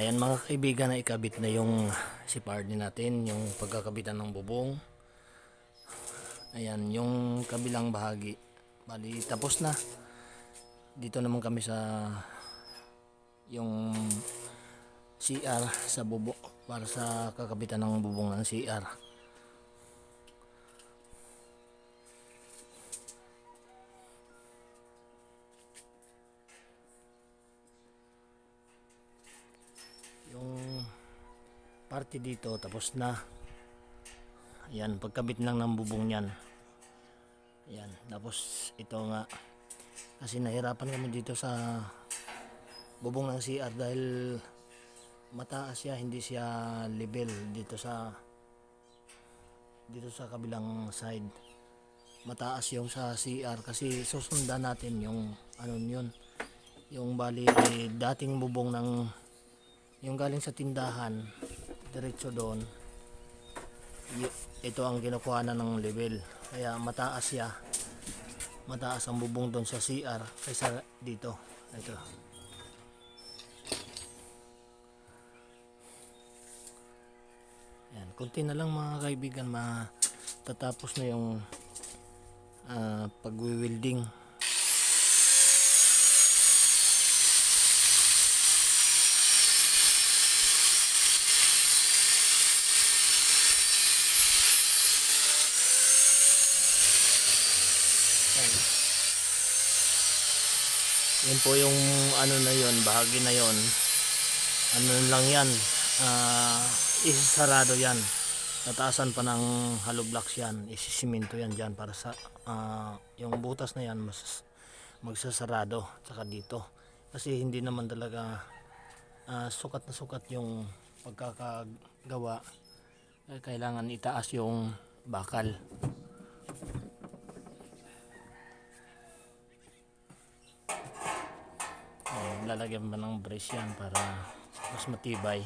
Ayan mga kaibigan, na ikabit na yung sipardi natin, yung pagkakabitan ng bubong. Ayan yung kabilang bahagi, bali tapos na. Dito naman kami sa yung CR sa bubong, para sa kakabitan ng bubong ng CR. Yung parte dito tapos na. Ayan, pagkabit lang ng bubong yan. Ayan, tapos ito nga, kasi nahirapan kami dito sa bubong ng CR dahil mataas siya, hindi siya level dito sa kabilang side. Mataas yung sa CR kasi susundan natin yung ano yun, yung bali dating bubong ng yung galing sa tindahan diretso doon. Ito ang kinukuha na ng level, kaya mataas ang bubong doon sa CR kaysa dito. Ito, yan, kunti na lang mga kaibigan, matatapos na yung pagwi-welding. Yan po yung ano na yon, bahagi na yon, ano lang yan, isasarado yan. Tataasan pa ng hollow blocks yan, isisiminto yan dyan para sa yung butas na yan magsasarado. Tsaka dito kasi hindi naman talaga sukat na sukat yung pagkakagawa, kailangan itaas yung bakal. Lalagyan ba ng brace yan para mas matibay.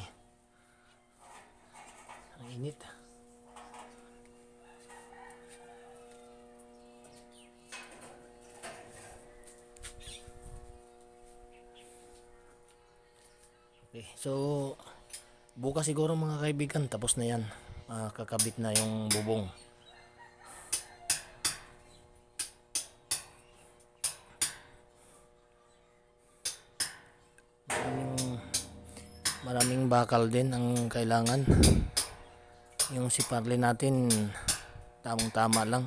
Ang init. Okay, so bukas siguro mga kaibigan tapos na yan, kakabit na yung bubong. Maraming bakal din ang kailangan. Yung siparli natin tamang tama lang.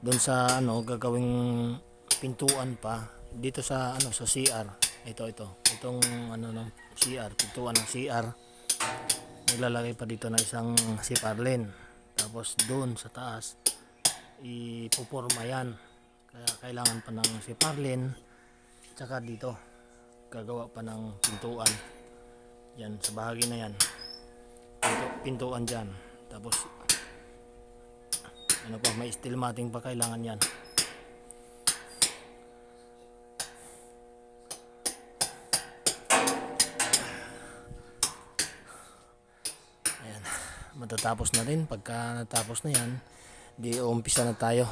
Doon sa gagawing pintuan pa dito sa sa CR. Itong ng CR, pintuan ng CR. Naglalagay pa dito ng isang siparlin. Tapos doon sa taas ipoporma yan. Kaya kailangan pa ng siparlin. Tsaka dito gagawa pa ng pintuan. Yan sa bahagi na yan. Pintuan dyan. Tapos may steel matting pa kailangan yan. Ayan, matatapos na rin. Pagka natapos na yan, di umpisa na tayo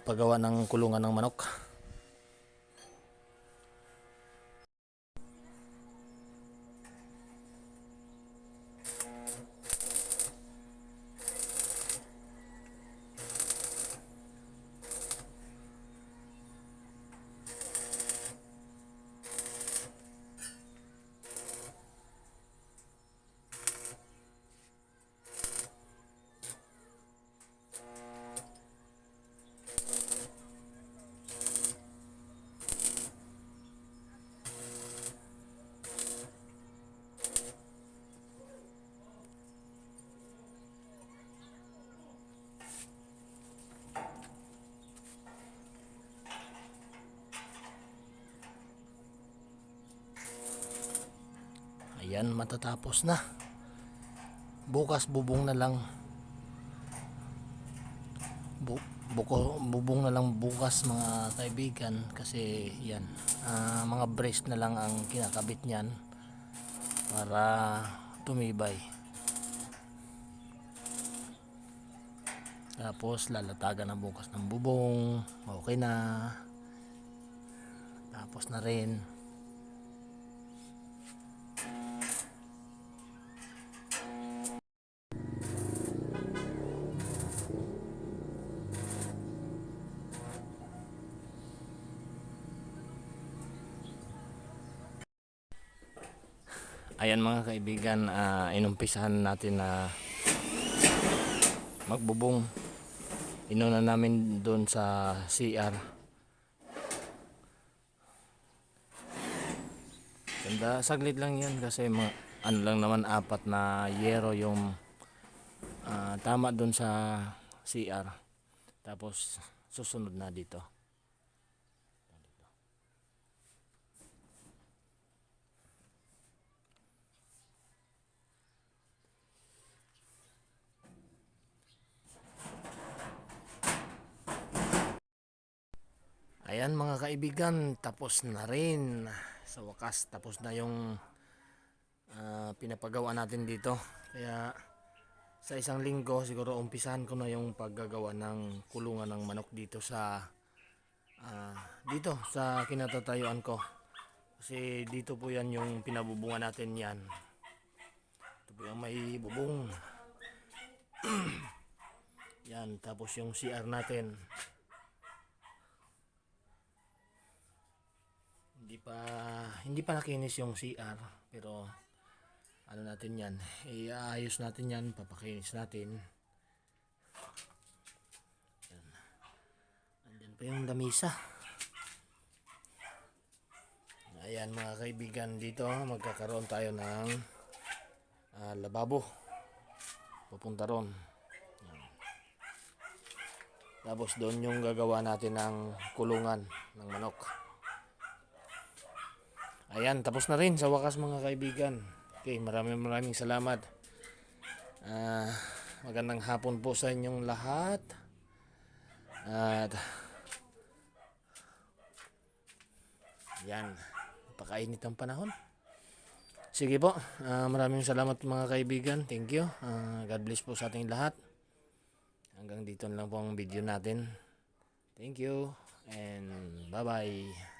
paggawa ng kulungan ng manok. Ayan, matatapos na. Bukas bubong na lang. Bubong na lang bukas mga kaibigan, kasi yan, mga brace na lang ang kinakabit niyan para tumibay. Tapos lalatagan na bukas ng bubong. Okay na. Tapos na rin. Ayan mga kaibigan, inumpisahan natin na magbubong. Inuna namin doon sa CR. Ganda, saglit lang yan kasi ano lang naman, 4 na yero yung tama doon sa CR. Tapos susunod na dito. Ayan mga kaibigan, tapos na rin. Sa wakas, tapos na yung pinapagawa natin dito. Kaya sa isang linggo siguro umpisahan ko na yung paggagawa ng kulungan ng manok dito sa kinatatayuan ko. Kasi dito po yan yung pinabubungan natin yan. Ito po yung may bubong. Yan, tapos yung CR natin. Hindi pa nakinis yung CR, pero ano natin yan, iayos natin yan, papakinis natin. Yan. Andyan pa yung lamisa. Ayan mga kaibigan, dito magkakaroon tayo ng lababo. Pupunta ron. Yan. Tapos doon yung gagawa natin ng kulungan ng manok. Ayan, tapos na rin sa wakas mga kaibigan. Okay, maraming salamat. Magandang hapon po sa inyong lahat. At yan, napakainit ang panahon. Sige po, maraming salamat mga kaibigan. Thank you. God bless po sa ating lahat. Hanggang dito lang po ang video natin. Thank you and bye-bye.